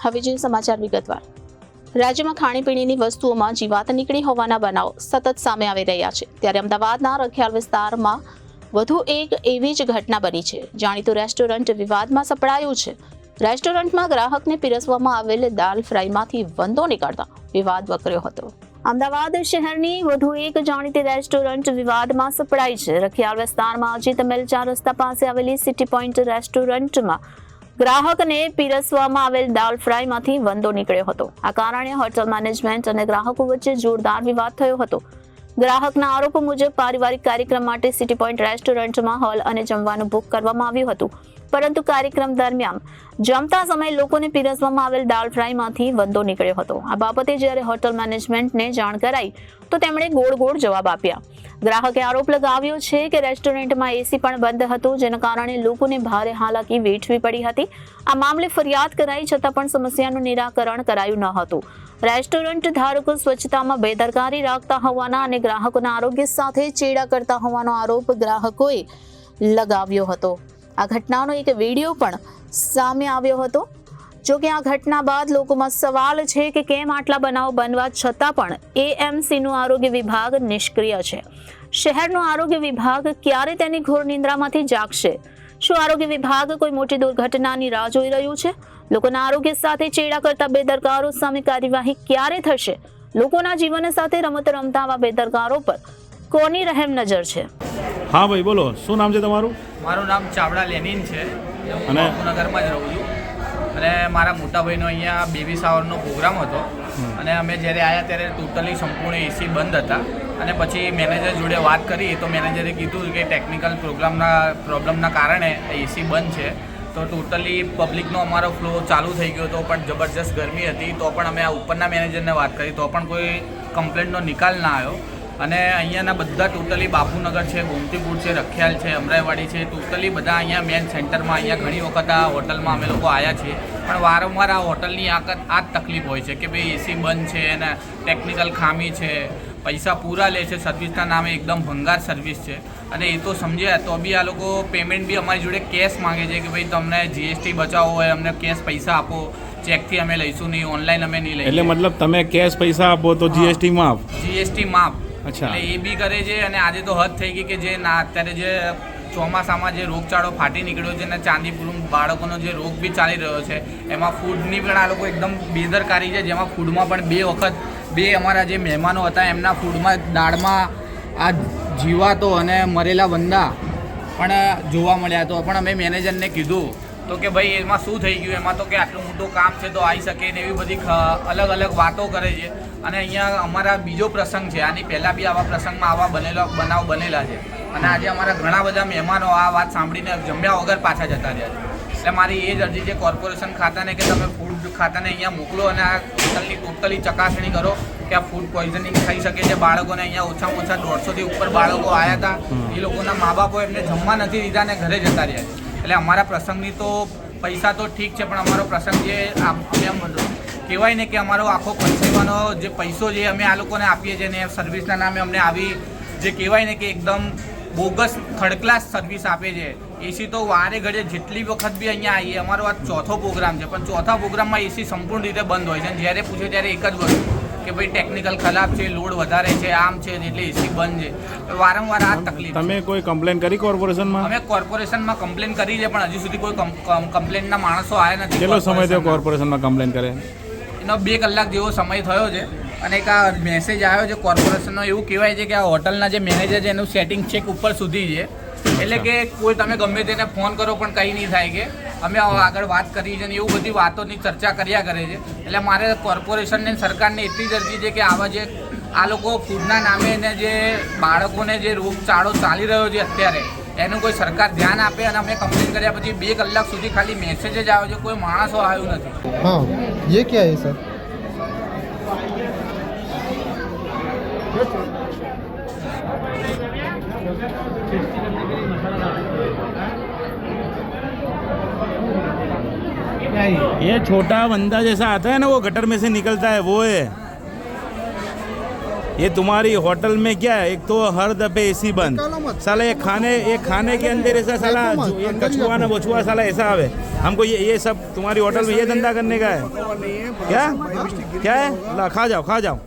હવે જોઈએ સમાચાર વિગતવાર। રાજ્યમાં ખાણીપીણીની વસ્તુઓમાં જીવાત નીકળી હોવાના બનાવો સતત સામે આવી રહ્યા છે, ત્યારે અમદાવાદના રખિયાલ વિસ્તારમાં વધુ એક એવી જ ઘટના બની છે। જાણીતું રેસ્ટોરન્ટ વિવાદમાં સપડાયું છે। રેસ્ટોરન્ટમાં ગ્રાહકને પીરસવામાં આવેલ દાલ ફ્રાયમાંથી વંદો નીકળતા વિવાદ વકર્યો હતો। અમદાવાદ શહેરની વધુ એક જાણીતી રેસ્ટોરન્ટ વિવાદમાં સપડાઈ છે। રખિયાલ વિસ્તારમાં અજીત મિલ 4 રસ્તા પાસે આવેલી સિટી પોઈન્ટ રેસ્ટોરન્ટમાં ગ્રાહકને પીરસવામાં આવેલ દાલ ફ્રાયમાંથી વંદો નીકળ્યો હતો। આ કારણે હોટલ મેનેજમેન્ટ અને ગ્રાહકો વચ્ચે જોરદાર વિવાદ થયો હતો। ગ્રાહકના આરોપો મુજબ પારિવારિક કાર્યક્રમ માટે સિટી પોઈન્ટ રેસ્ટોરન્ટમાં હોલ અને જમવાનું બુક કરવામાં આવ્યું હતું, પરંતુ કાર્યક્રમ દરમિયાન જમતા સમયે લોકોને પીરસવામાં આવેલ દાલ ફ્રાયમાંથી વંદો નીકળ્યો હતો। આ બાબતે જ્યારે હોટલ મેનેજમેન્ટને જાણ કરાઈ તો તેમણે ગોળ જવાબ આપ્યા। ગ્રાહકે આરોપ લગાવ્યો છે કે રેસ્ટોરન્ટમાં એસી પણ બંધ હતું, જેના કારણે લોકોને ભારે હાલાકી વેઠવી પડી હતી। આ મામલે ફરિયાદ કરાઈ છતાં પણ સમસ્યાનું નિરાકરણ કરાયું ન હતું। રેસ્ટોરન્ટ ધારકો સ્વચ્છતામાં બેદરકારી રાખતા હોવાના અને ગ્રાહકોના આરોગ્ય સાથે ચેડા કરતા હોવાનો આરોપ ગ્રાહકોએ લગાવ્યો હતો। આ ઘટનાનો એક વિડીયો પણ સામે આવ્યો હતો। જો કે આ ઘટના બાદ લોકોમાં સવાલ છે કે કેમ આટલા બનાવો બનવા છતાં પણ એએમસીનું આરોગ્ય વિભાગ નિષ્ક્રિય છે। શહેરનો આરોગ્ય વિભાગ ક્યારે તેની ઘોર નિંદ્રામાંથી જાગશે? શું આરોગ્ય વિભાગ કોઈ મોટી દુર્ઘટનાની રાહ જોઈ રહ્યું છે? લોકોના આરોગ્ય સાથે ચેડા કરતા બેદરકારો સામે કાર્યવાહી ક્યારે થશે? લોકોના જીવન સાથે રમત રમતા આવા બેદરકારો પર કોની રહેમ નજર છે? હા ભાઈ બોલો, શું નામ છે તમારું? મારું નામ ચાવડા લેનિન છે અને બાપુનગરમાં જ રહું છું। અને મારા મોટા ભાઈનો અહીંયા બેબી શાવરનો પ્રોગ્રામ હતો અને અમે જ્યારે આવ્યા ત્યારે ટોટલી સંપૂર્ણ એસી બંધ હતા। અને પછી મેનેજર જોડે વાત કરી તો મેનેજરે કીધું કે ટેકનિકલ પ્રોબ્લેમના કારણે એસી બંધ છે। તો ટોટલી પબ્લિકનો અમારો ફ્લો ચાલુ થઈ ગયો હતો, પણ જબરજસ્ત ગરમી હતી તો પણ અમે આ ઉપરના મેનેજરને વાત કરી તો પણ કોઈ કમ્પ્લેન્ટનો નિકાલ ના આવ્યો। અને અહીંયાના બધા ટોટલી બાપુનગર છે, ગોમતીપુર છે, રખિયાલ છે, અમરાઈવાડી છે, ટોટલી બધા અહીંયા મેન સેન્ટરમાં અહીંયા ઘણી વખત આ હોટલમાં અમે લોકો આવ્યા છીએ, પણ વારંવાર આ હોટલની આ જ તકલીફ હોય છે કે ભાઈ એસી બંધ છે અને ટેકનિકલ ખામી છે, પૈસા પૂરા લે છે, સર્વિસના નામે એકદમ ભંગાર સર્વિસ છે। અને એ તો સમજ્યા તો બી આ લોકો પેમેન્ટ બી અમારી જોડે કેશ માંગે છે કે ભાઈ તમને જીએસટી બચાવવો હોય અમને કેશ પૈસા આપો, ચેકથી અમે લઈશું નહીં, ઓનલાઈન અમે નહીં લઈએ। એટલે મતલબ તમે કેશ પૈસા આપો તો જીએસટી માફ? જીએસટી માફ। અચ્છા, એટલે એ બી કરે છે। અને આજે તો હદ થઈ ગઈ કે જે અત્યારે જે ચોમાસામાં જે રોગચાળો ફાટી નીકળ્યો છે અને ચાંદીપુરમ બાળકોનો જે રોગ બી ચાલી રહ્યો છે એમાં ફૂડની પણ આ લોકો એકદમ બેદરકારી છે, જેમાં ફૂડમાં પણ બે અમારા જે મહેમાનો હતા એમના ફૂડમાં દાળમાં આ જીવાતો અને મરેલા વંદા પણ જોવા મળ્યા। તો પણ અમે મેનેજરને કીધું તો કે ભાઈ એમાં શું થઈ ગયું, એમાં તો કે આટલું મોટું કામ છે તો આવી શકે ને એવી બધી અલગ વાતો કરે છે। અને અહીંયા અમારા બીજો પ્રસંગ છે, આની પહેલાં બી આવા પ્રસંગમાં આવા બનાવ બનેલા છે અને આજે અમારા ઘણા બધા મહેમાનો આ વાત સાંભળીને જમ્યા વગર પાછા જતા રહ્યા છે। એટલે મારી એ જ અરજી છે કોર્પોરેશન ખાતાને કે તમે ફૂડ ખાતાને અહીંયા મોકલો અને આ હોટલની ટોટલી ચકાસણી કરો કે આ ફૂડ પોઈઝનિંગ થઈ શકે છે। બાળકોને અહીંયા ઓછામાં ઓછા 150થી ઉપર બાળકો આવ્યા હતા, એ લોકોના મા બાપો એમને જમવા નથી દીધા અને ઘરે જતા રહ્યા છે। એટલે અમારા પ્રસંગની તો પૈસા તો ઠીક છે, પણ અમારો પ્રસંગ જે કહેવાય ને કે અમારો આખો કન્સ્યુમરનો જે પૈસો જે અમે આ લોકોને આપીએ છીએ ને સર્વિસના નામે અમને આવી જે કહેવાય ને કે એકદમ બોગસ થર્ડ ક્લાસ સર્વિસ આપે છે। એસી તો વારે ઘડે જેટલી વખત બી અહીંયા આવીએ, અમારો આ ચોથો પ્રોગ્રામ છે, પણ ચોથા પ્રોગ્રામમાં એસી સંપૂર્ણ રીતે બંધ હોય છે અને જ્યારે પૂછે ત્યારે એક જ વસ્તુ કે ભાઈ ટેકનિકલ ખરાબ છે, લોડ વધારે છે, આમ છે, એટલે એસી બંધ છે। વારંવાર આ તકલીફ। તમે કોઈ કમ્પ્લેન કરી કોર્પોરેશનમાં? અમે કોર્પોરેશનમાં કમ્પ્લેન કરી છે, પણ હજી સુધી કોઈ કમ્પ્લેનના માણસો આવ્યા નથી। કેટલો સમય થયો કોર્પોરેશનમાં કમ્પ્લેન કરે? એનો 2 કલાક જેવો સમય થયો છે અને એક આ મેસેજ આવ્યો છે કોર્પોરેશનનો। એવું કહેવાય છે કે આ હોટલના જે મેનેજર છે એનું સેટિંગ છેક ઉપર સુધી છે, એટલે કે કોઈ તમે ગમે તેને ફોન કરો પણ કંઈ નહીં થાય કે અમે આગળ વાત કરી છે ને એવું બધી વાતોની ચર્ચા કર્યા કરે છે। એટલે મારે કોર્પોરેશનને સરકારને એટલી જ અરજી છે કે આવા જે આ લોકો ફૂડના નામે ને જે બાળકોને જે રોગચાળો ચાલી રહ્યો છે અત્યારે એનું કોઈ સરકાર ધ્યાન આપે। અને અમે કમ્પ્લેન કર્યા પછી 2 કલાક સુધી ખાલી મેસેજ જ આવ્યો છે, કોઈ માણસો આવ્યું નથી। हाँ, ये क्या है सर? ये छोटा बंदा जैसा आता है ना, वो गटर में से निकलता है, वो है। ये तुम्हारी होटल में क्या है, एक तो हर दफे एसी बंद, निकालो मत। साला ये खाने के अंदर ऐसा साला देखो मत, ये अंदर ही कछुआ ना बछुआ साला ऐसा आवे। हमको ये सब तुम्हारी होटल में ये धंधा करने का है क्या? क्या है? ला खा जाओ खा जाओ,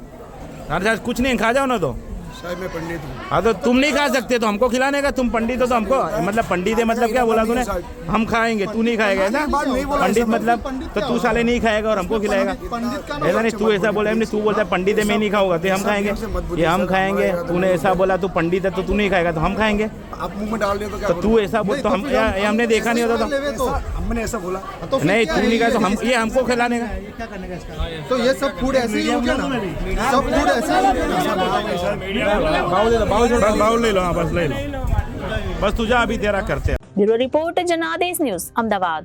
अरे साहब कुछ नहीं खा जाओ ना तो। साहब मैं पंडित हूँ। हाँ तो तुम नहीं खा सकते तो हमको खिलाने का, तुम पंडित हो तो हमको मतलब पंडित है मतलब क्या बोला तूने? हम खाएंगे तू नहीं खाएगा ऐसा? पंडित मतलब तो तू साले नहीं खाएगा और हमको खिलाएगा ऐसा नहीं? तू ऐसा बोला तू बोलता है पंडित है मैं नहीं खाऊंगा तो हम खाएंगे, ये हम खाएंगे। तूने ऐसा बोला तू पंडित है तो तू नहीं खाएगा तो हम खाएंगे। आप मुंह में डाल रहे हो तो क्या? तो तू ऐसा बोल तो हम ये हमने देखा नहीं होता तो हमने ऐसा बोला नहीं तू नहीं खाया तो हम ये हमको खिलाने का। तो ये सब फूड ऐसे ही हो गया ना, सब फूड ऐसे ही हो गया ना। बाउल ले लो, हाँ बस ले लो, बस तुझा अभी तेरा करते हैं। Bureau report Janadesh news Ahmedabad.